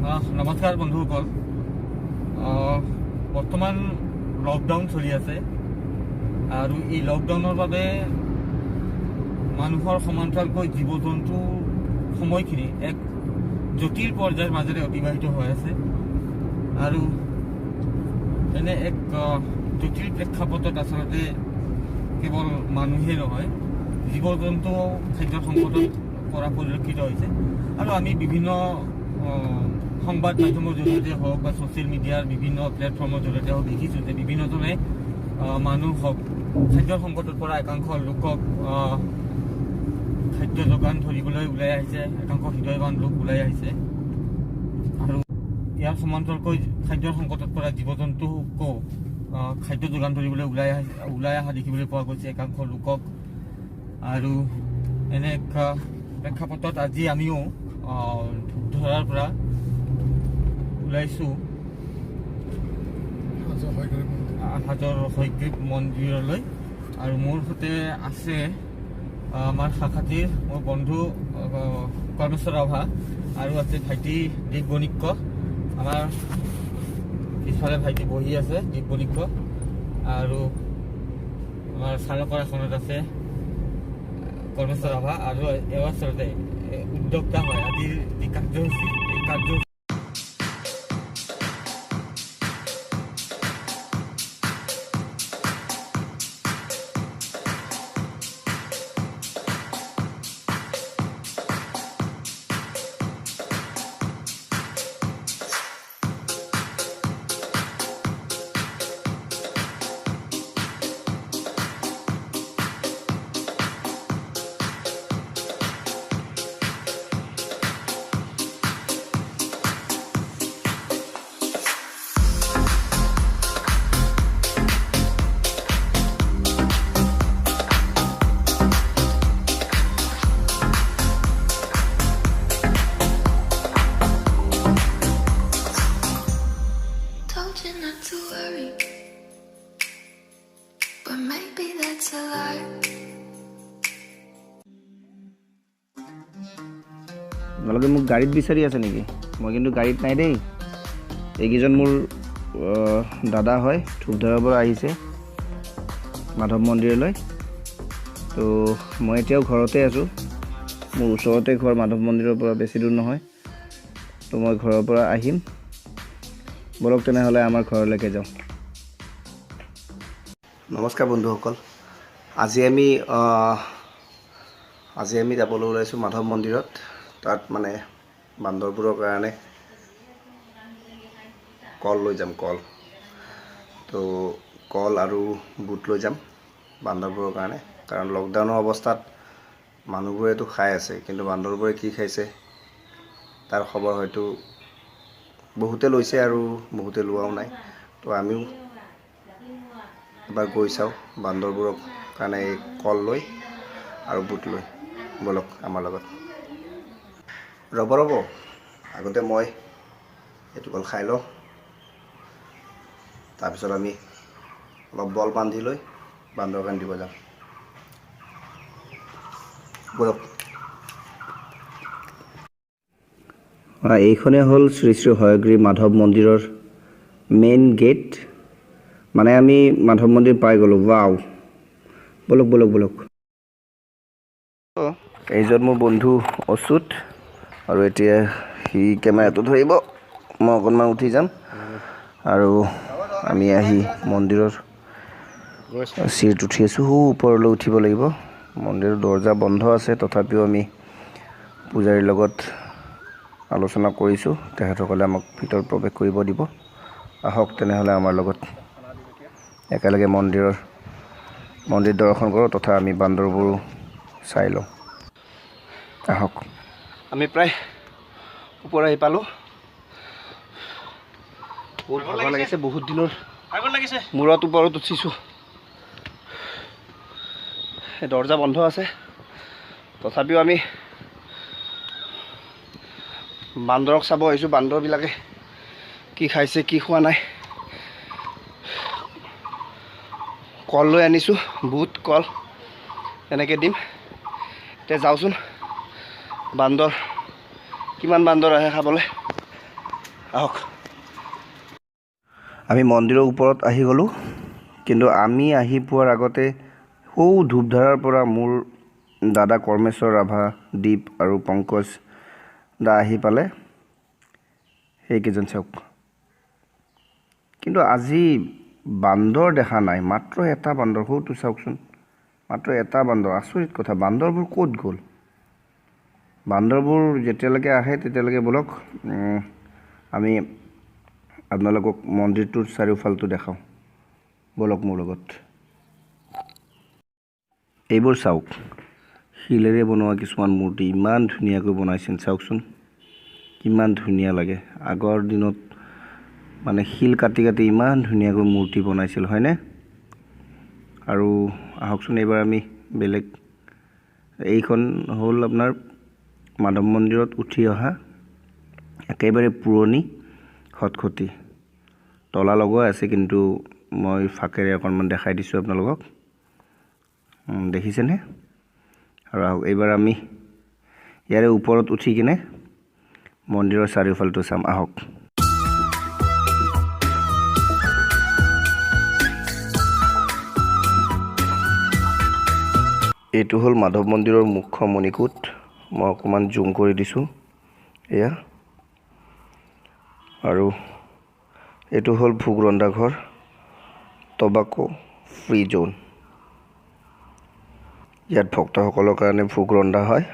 নমস্কাৰ বন্ধুসকল। বৰ্তমান লকডাউন চলি আছে আৰু এই লকডাউনৰ বাবে মানুহৰ সমান্তৰালকৈ জীৱ জন্তুৰ সময়খিনি এক জটিল পৰ্যায়ৰ মাজেৰে অতিবাহিত হৈ আছে আৰু এনে এক জটিল প্ৰেক্ষাপটত আচলতে কেৱল মানুহেই নহয়, জীৱ জন্তুও খাদ্যৰ সংকটত পৰা পৰিলক্ষিত হৈছে আৰু আমি বিভিন্ন সংবাদ মাধ্যমৰ জৰিয়তে হওক বা ছ'চিয়েল মিডিয়াৰ বিভিন্ন প্লেটফৰ্মৰ জৰিয়তে হওক দেখিছোঁ যে বিভিন্নজনে মানুহক খাদ্যৰ সংকটৰ পৰা একাংশ লোকক খাদ্য যোগান ধৰিবলৈ ওলাই আহিছে, একাংশ হৃদয়ৱান লোক ওলাই আহিছে আৰু ইয়াৰ সমান্তৰালকৈ খাদ্যৰ সংকটৰ পৰা জীৱ জন্তুকো খাদ্য যোগান ধৰিবলৈ ওলাই অহা দেখিবলৈ পোৱা গৈছে একাংশ লোকক। আৰু এনে প্ৰেক্ষাপটত আজি আমিও ধূপধৰাৰ পৰা ওলাইছোঁ হাজৰ হয়গ্ৰীৱ মন্দিৰলৈ আৰু মোৰ সৈতে আছে আমাৰ শাখাটিৰ মোৰ বন্ধু কৰ্মেশ্বৰ ৰাভা আৰু আছে ভাইটি দীপ বণিক্য। আমাৰ পিছফালে ভাইটি বহি আছে দীপ বণিক্য আৰু আমাৰ চালকৰ এখনত আছে কৰ্মেশ্বৰ ৰাভা আৰু এওঁ আচলতে উদ্যোক্তা হয় আজিৰ যি কাৰ্যসূচী এই কাৰ্যসূচী আপোনালোকে মোক গাড়ীত বিচাৰি আছে নেকি? মই কিন্তু গাড়ীত নাই দেই। এইকেইজন মোৰ দাদা হয়, ধূপধৰাৰ পৰা আহিছে মাধৱ মন্দিৰলৈ। তো মই এতিয়াও ঘৰতে আছোঁ, মোৰ ওচৰতে ঘৰ মাধৱ মন্দিৰৰ পৰা বেছি দূৰ নহয়। তো মই ঘৰৰ পৰা আহিম, বলক তেনেহ'লে আমাৰ ঘৰলৈকে যাওঁ। নমস্কাৰ বন্ধুসকল, আজি আমি যাবলৈ ওলাইছোঁ মাধৱ মন্দিৰত। তাত মানে বান্দৰবোৰৰ কাৰণে কল লৈ যাম, তো কল আৰু বুট লৈ যাম বান্দৰবোৰৰ কাৰণে। কাৰণ লকডাউনৰ অৱস্থাত মানুহবোৰেতো খাই আছে, কিন্তু বান্দৰবোৰে কি খাইছে তাৰ খবৰ হয়তো বহুতে লৈছে আৰু বহুতে লোৱাও নাই। তো আমিও এবাৰ গৈ চাওঁ বান্দৰবোৰৰ কাৰণে এই কল লৈ আৰু বুট লৈ। বলক আমাৰ লগত। ৰ'ব আগতে মই এইটো কল খাই লওঁ, তাৰপিছত আমি অলপ বল বান্ধি লৈ বান্দৰৰ কাৰণে দিব যাম। বলক। এইখনে হ'ল শ্ৰী শ্ৰী হয়গ্ৰীৱ মাধৱ মন্দিৰৰ মেইন গেট। মানে আমি মাধৱ মন্দিৰ পাই গ'লোঁ। ৱাও, বলক। এইজন মোৰ বন্ধু অচ্যুত আৰু এতিয়া সি কেমেৰাটো ধৰিব, মই অকণমান উঠি যাম আৰু আমি আহি মন্দিৰৰ চিৰিত উঠি আছোঁ। ওপৰলৈ উঠিব লাগিব। মন্দিৰৰ দৰ্জা বন্ধ আছে, তথাপিও আমি পূজাৰীৰ লগত আলোচনা কৰিছোঁ, তেখেতসকলে আমাক ভিতৰত প্ৰৱেশ কৰিব দিব। আহক তেনেহ'লে আমাৰ লগত একেলগে মন্দিৰ দৰ্শন কৰোঁ, তথা আমি বান্দৰবোৰো চাই লওঁ। আহক। আমি প্ৰায় ওপৰ আহি পালোঁ। বহুত ভাগৰ লাগিছে, বহুত দিনৰ মূৰত ওপৰত উঠিছোঁ। দৰ্জা বন্ধ আছে, তথাপিও আমি বান্দৰক চাব আহিছোঁ, বান্দৰবিলাকে কি খাইছে কি খোৱা নাই। কল লৈ আনিছোঁ, বুট কল এনেকৈ দিম। এতিয়া যাওঁচোন, বান্দৰ কিমান বান্দৰ আহে খাবলৈ। আহক আমি মন্দিৰৰ ওপৰত আহি গ'লোঁ কিন্তু আমি আহি পোৱাৰ আগতে সৌ ধূপধাৰাৰ পৰা মোৰ দাদা কৰ্মেশ্বৰ ৰাভা দীপ আৰু পংকজ দা আহি পালে সেইকেইজন চাওক কিন্তু আজি বান্দৰ দেখা নাই মাত্ৰ এটা বান্দৰ সৌটো চাওকচোন মাত্ৰ এটা বান্দৰ আচৰিত কথা বান্দৰবোৰ ক'ত গ'ল বান্দৰবোৰ যেতিয়ালৈকে আহে তেতিয়ালৈকে বলক আমি আপোনালোকক মন্দিৰটোৰ চাৰিওফালটো দেখাওঁ বলক মোৰ লগত এইবোৰ চাওক শিলেৰে বনোৱা কিছুমান মূৰ্তি ইমান ধুনীয়াকৈ বনাইছিল চাওকচোন কিমান ধুনীয়া লাগে আগৰ দিনত মানে শিল কাটি কাটি ইমান ধুনীয়াকৈ মূৰ্তি বনাইছিল হয়নে আৰু আহকচোন এইবাৰ আমি বেলেগ এইখন হ'ল আপোনাৰ মাধৱ মন্দিৰত উঠি অহা একেবাৰে পুৰণি খটখটি তলা লগোৱা আছে কিন্তু মই ফাকেৰে অকণমান দেখাই দিছোঁ আপোনালোকক দেখিছেনে আৰু এইবাৰ আমি ইয়াৰে ওপৰত উঠি কিনে মন্দিৰৰ চাৰিওফালটো চাম আহক এইটো হ'ল মাধৱ মন্দিৰৰ মুখ্য মণিকূট মই অকণমান জুম কৰি দিছোঁ এয়া আৰু এইটো হ'ল ভোগ ৰন্ধা ঘৰ টবাকো ফ্ৰী জ'ন ইয়াত ভক্তসকলৰ কাৰণে ভোগ ৰন্ধা হয়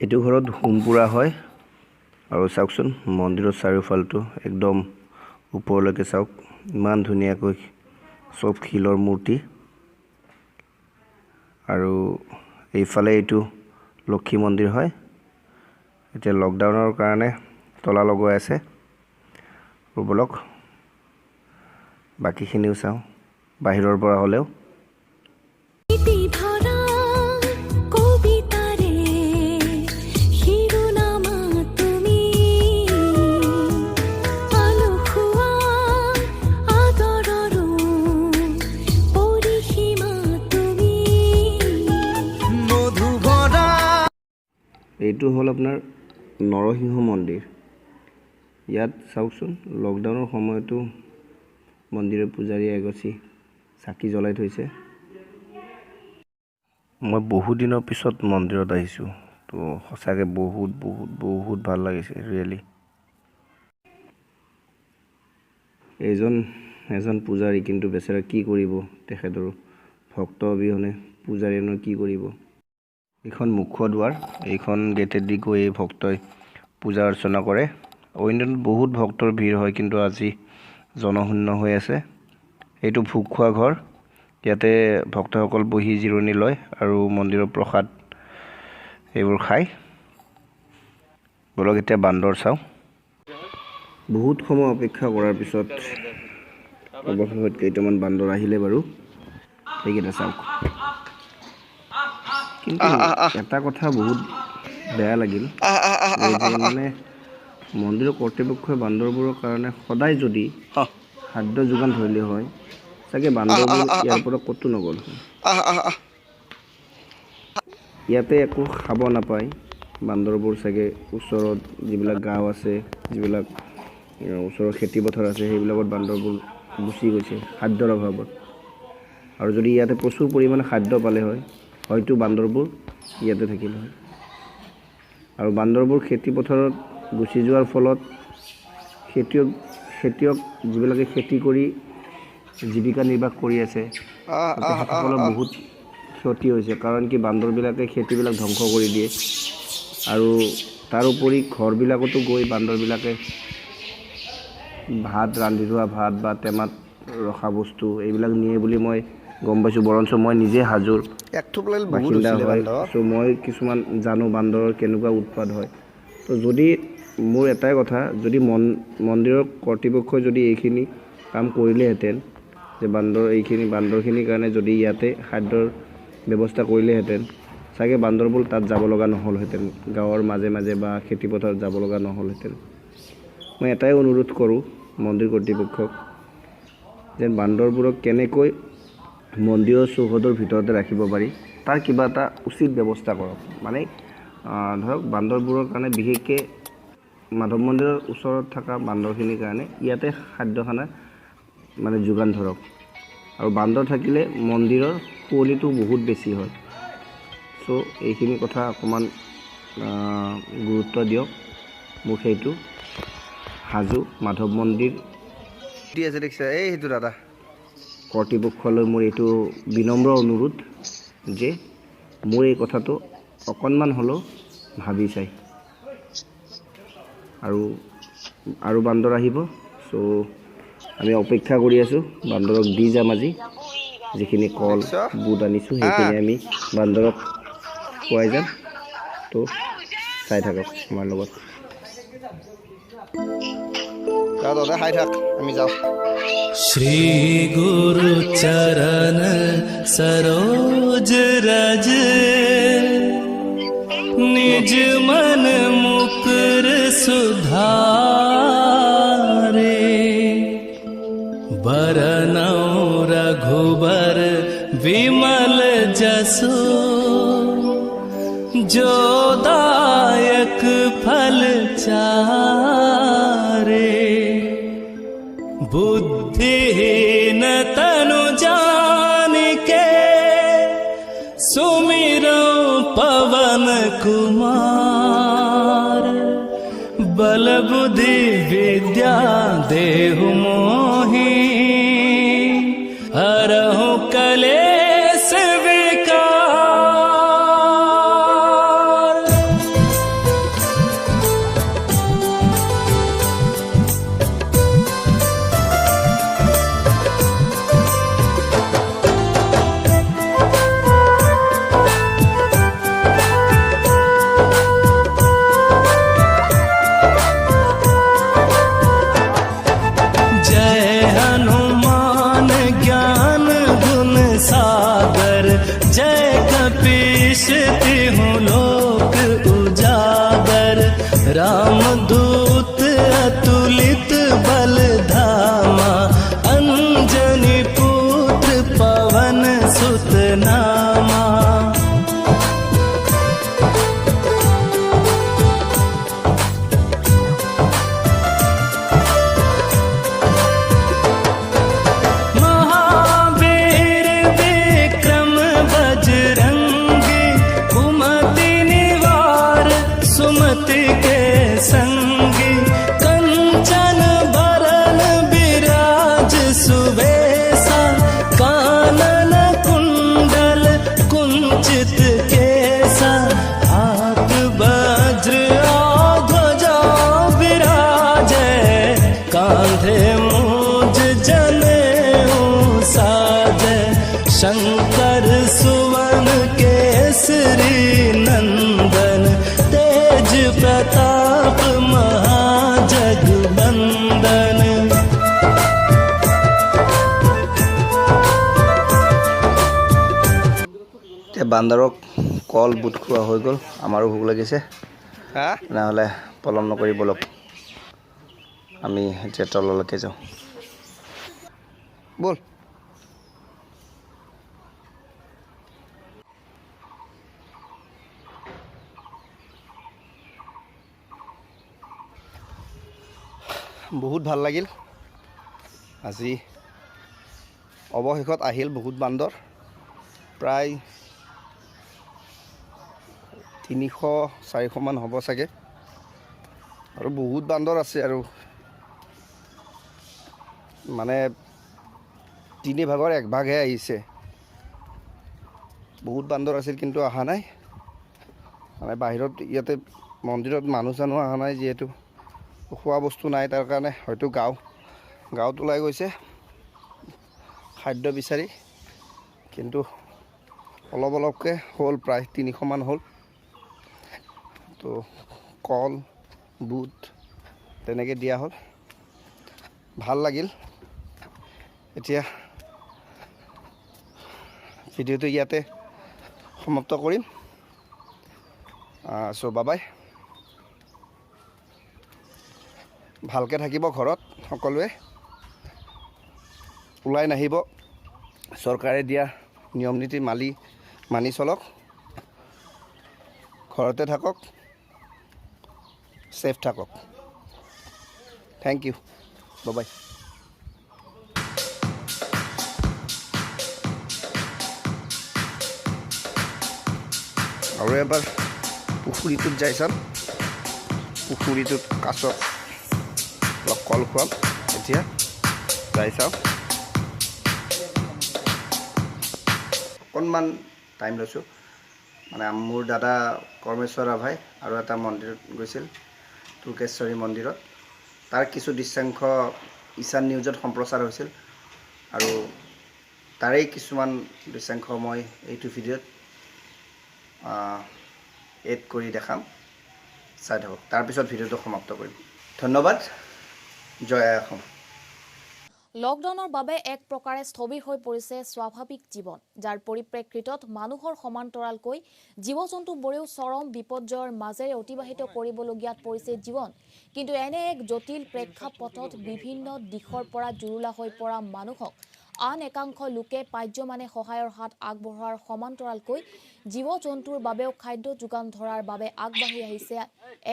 এইটো ঘৰত হোম পুৰা হয় আৰু চাওকচোন মন্দিৰৰ চাৰিওফালটো একদম ওপৰলৈকে চাওক ইমান ধুনীয়াকৈ চব শিলৰ মূৰ্তি আৰু এইফালে এইটো লক্ষী মন্দিৰ হয় এতিয়া লকডাউনৰ কাৰণে তলা লগোৱা আছে আৰু বলক বাকীখিনিও চাওঁ বাহিৰৰ পৰা হ'লেও এইটো হ'ল আপোনাৰ নৰসিংহ মন্দিৰ ইয়াত চাওকচোন লকডাউনৰ সময়তো মন্দিৰৰ পূজাৰী এগছি চাকি জ্বলাই থৈছে মই বহুত দিনৰ পিছত মন্দিৰত আহিছোঁ তো সঁচাকৈ বহুত ভাল লাগিছে ৰিয়েলি এজন পূজাৰী কিন্তু বেচেৰা কি কৰিব তেখেতৰ ভক্ত অবিহনে পূজাৰীনো কি কৰিব এইখন মুখ্য দুৱাৰ এইখন গেটেদি গৈ এই ভক্তই পূজা অৰ্চনা কৰে অন্য দিনত বহুত ভক্তৰ ভিৰ হয় কিন্তু আজি জনশূন্য হৈ আছে এইটো ভোগ খোৱা ঘৰ ইয়াতে ভক্তসকল বহি জিৰণি লয় আৰু মন্দিৰৰ প্ৰসাদ এইবোৰ খায় বলক এতিয়া বান্দৰ চাওঁ বহুত সময় অপেক্ষা কৰাৰ পিছত অৱশেষত কেইটামান বান্দৰ আহিলে বাৰু সেইকেইটা চাওক কিন্তু এটা কথা বহুত বেয়া লাগিল মানে মন্দিৰৰ কৰ্তৃপক্ষই বান্দৰবোৰৰ কাৰণে সদায় যদি খাদ্য যোগান ধৰিলে হয় চাগে বান্দৰবোৰ ইয়াৰ পৰা ক'তো নগ'ল ইয়াতে একো খাব নাপায় বান্দৰবোৰ চাগে ওচৰত যিবিলাক গাঁও আছে যিবিলাক ওচৰৰ খেতি পথাৰ আছে সেইবিলাকত বান্দৰবোৰ গুচি গৈছে খাদ্যৰ অভাৱত আৰু যদি ইয়াতে প্ৰচুৰ পৰিমাণে খাদ্য পালে হয় হয়তো বান্দৰবোৰ ইয়াতে থাকিল হয় আৰু বান্দৰবোৰ খেতি পথাৰত গুচি যোৱাৰ ফলত খেতিয়ক যিবিলাকে খেতি কৰি জীৱিকা নিৰ্বাহ কৰি আছে তেখেতসকলৰ বহুত ক্ষতি হৈছে কাৰণ কি বান্দৰবিলাকে খেতিবিলাক ধ্বংস কৰি দিয়ে আৰু তাৰোপৰি ঘৰবিলাকতো গৈ বান্দৰবিলাকে ভাত ৰান্ধি থোৱা ভাত বা টেমাত ৰখা বস্তু এইবিলাক নিয়ে বুলি মই গম পাইছোঁ বৰঞ্চ মই নিজে হাজোৰ বাসিন্দা হয় চ' মই কিছুমান জানো বান্দৰৰ কেনেকুৱা উৎপাত হয় তো যদি মোৰ এটাই কথা যদি মন্দিৰৰ কৰ্তৃপক্ষই যদি এইখিনি কাম কৰিলেহেঁতেন যে বান্দৰখিনিৰ কাৰণে যদি ইয়াতে খাদ্যৰ ব্যৱস্থা কৰিলেহেঁতেন চাগে বান্দৰবোৰ তাত যাব লগা নহ'লহেঁতেন গাঁৱৰ মাজে মাজে বা খেতিপথাৰত যাব লগা নহ'লহেঁতেন মই এটাই অনুৰোধ কৰোঁ মন্দিৰ কৰ্তৃপক্ষক যেন বান্দৰবোৰক কেনেকৈ মন্দিৰৰ চৌহদৰ ভিতৰতে ৰাখিব পাৰি তাৰ কিবা এটা উচিত ব্যৱস্থা কৰক মানে ধৰক বান্দৰবোৰৰ কাৰণে বিশেষকৈ মাধৱ মন্দিৰৰ ওচৰত থকা বান্দৰখিনিৰ কাৰণে ইয়াতে খাদ্য খানা মানে যোগান ধৰক আৰু বান্দৰ থাকিলে মন্দিৰৰ কুঁৱলীটো বহুত বেছি হয় চ' এইখিনি কথা অকণমান গুৰুত্ব দিয়ক মোক সেইটো হাজো মাধৱ মন্দিৰ দি আছে দেখিছে এই সেইটো দাদা কৰ্তৃপক্ষলৈ মোৰ এইটো বিনম্ৰ অনুৰোধ যে মোৰ এই কথাটো অকণমান হ'লেও ভাবি চাই আৰু বান্দৰ আহিব চ' আমি অপেক্ষা কৰি আছোঁ বান্দৰক দি যাম আজি যিখিনি কল বুট আনিছোঁ সেইখিনি আমি বান্দৰক খুৱাই যাম তো চাই থাকক আমাৰ লগত দাদা খাই থাক আমি যাওঁ श्री गुरु चरण सरोज रज निज मन मुकुर सुधारे बरनौ रघुबर विमल जसु जो दायक फल चारे बुद्धिहीन तनु जानिके सुमिरो पवन कुमार बल बुद्धि विद्या देहु मोहि हरहु कलेश विकार जय कपीश तिहु लोक उजागर रामदूत अतुलित बल धामा अंजनी पुत्र पवन सुत नामा संगी कंचन बरन विराज सुबेसा कानन कुंडल कुंचित केसा हाथ वज्र ध्वजा विराजे कांधे मूज जनेऊ साजे शंकर सुवन केसरी नंदन तेज प्रताप महाजगबंदन বান্দৰক কল বুট খোৱা হৈ গ'ল আমাৰো ভোক লাগিছে তেনেহ'লে পলম নকৰি বলক আমি এতিয়া তললৈকে যাওঁ বল বহুত ভাল লাগিল আজি অৱশেষত আহিল বহুত বান্দৰ প্ৰায় 300-400 মান হ'ব চাগে আৰু বহুত বান্দৰ আছে আৰু মানে 3 ভাগৰ 1 ভাগহে আহিছে বহুত বান্দৰ আছিল কিন্তু অহা নাই মানে বাহিৰত ইয়াতে মন্দিৰত মানুহ জানো অহা নাই যিহেতু খোৱা বস্তু নাই তাৰ কাৰণে হয়তো গাঁৱত ওলাই গৈছে খাদ্য বিচাৰি কিন্তু অলপকৈ হ'ল প্ৰায় 300 মান হ'ল তো কল বুট তেনেকৈ দিয়া হ'ল ভাল লাগিল এতিয়া ভিডিঅ'টো ইয়াতে সমাপ্ত কৰিম চ' বাই ভালকৈ থাকিব ঘৰত সকলোৱে ওলাই নাহিব চৰকাৰে দিয়া নিয়ম নীতি মানি চলক, ঘৰতে থাকক, ছেফ থাকক। থেংক ইউ, বাই। আৰু এবাৰ পুখুৰীটোত যাই চাম, পুখুৰীটোত কাছক অলপ কল খুৱাম। এতিয়া যাই চাওঁ, অকণমান টাইম লৈছোঁ, মানে মোৰ দাদা কৰ্মেশ্বৰ ৰাভাই আৰু এটা মন্দিৰত গৈছিল, টুকেশ্বৰী মন্দিৰত। তাৰ কিছু দৃশ্যাংশ ঈশান নিউজত সম্প্ৰচাৰ হৈছিল, আৰু তাৰেই কিছুমান দৃশ্যাংশ মই এইটো ভিডিঅ'ত এড কৰি দেখাম, চাই থাকক। তাৰপিছত ভিডিঅ'টো সমাপ্ত কৰিম। ধন্যবাদ। জয় আই অসম। লকডাউনৰ বাবে এক প্ৰকাৰে স্থবিৰ হৈ পৰিছে স্বাভাৱিক জীৱন, যাৰ পৰিপ্ৰেক্ষিতত মানুহৰ সমান্তৰালকৈ জীৱ-জন্তুবোৰেও চৰম বিপৰ্যয়ৰ মাজেৰে অতিবাহিত কৰিবলগীয়াত পৰিছে জীৱন। কিন্তু এনে এক জটিল প্ৰেক্ষাপটত বিভিন্ন দিশৰ পৰা জুৰুলা হৈ পৰা মানুহক আন একাংশ লোকে পাৰ্যমানে সহায়ৰ হাত আগবঢ়োৱাৰ সমান্তৰালকৈ জীৱ-জন্তুৰ বাবেও খাদ্য যোগান ধৰাৰ বাবে আগবাঢ়ি আহিছে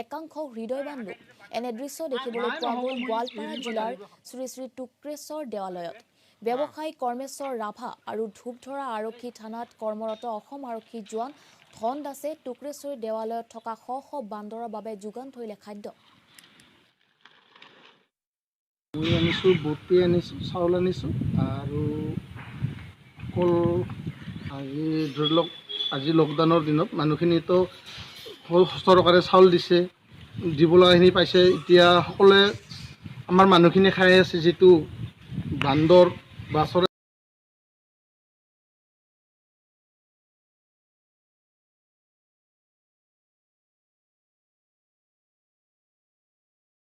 একাংশ হৃদয়বান লোক। এনে দৃশ্য দেখিবলৈ পোৱা গ'ল গোৱালপাৰা জিলাৰ শ্ৰী শ্ৰী টুক্ৰেশ্বৰ দেৱালয়ত। ব্যৱসায়ী কৰ্মেশ্বৰ ৰাভা আৰু ধূপধৰা আৰক্ষী থানাত কৰ্মৰত অসম আৰক্ষী জোৱান ধন দাসে টুক্ৰেশ্বৰী দেৱালয়ত থকা শ শ বান্দৰৰ বাবে যোগান ধৰিলে খাদ্য। মই আনিছোঁ বুটি আনিছোঁ, চাউল আনিছোঁ, আৰু অকল আজি ধৰি লওক আজি লকডাউনৰ দিনত মানুহখিনিতো চৰকাৰে চাউল দিছে, দিব লগাখিনি পাইছে। এতিয়া সকলোৱে আমাৰ মানুহখিনি খাই আছে যিটো বান্দৰ বা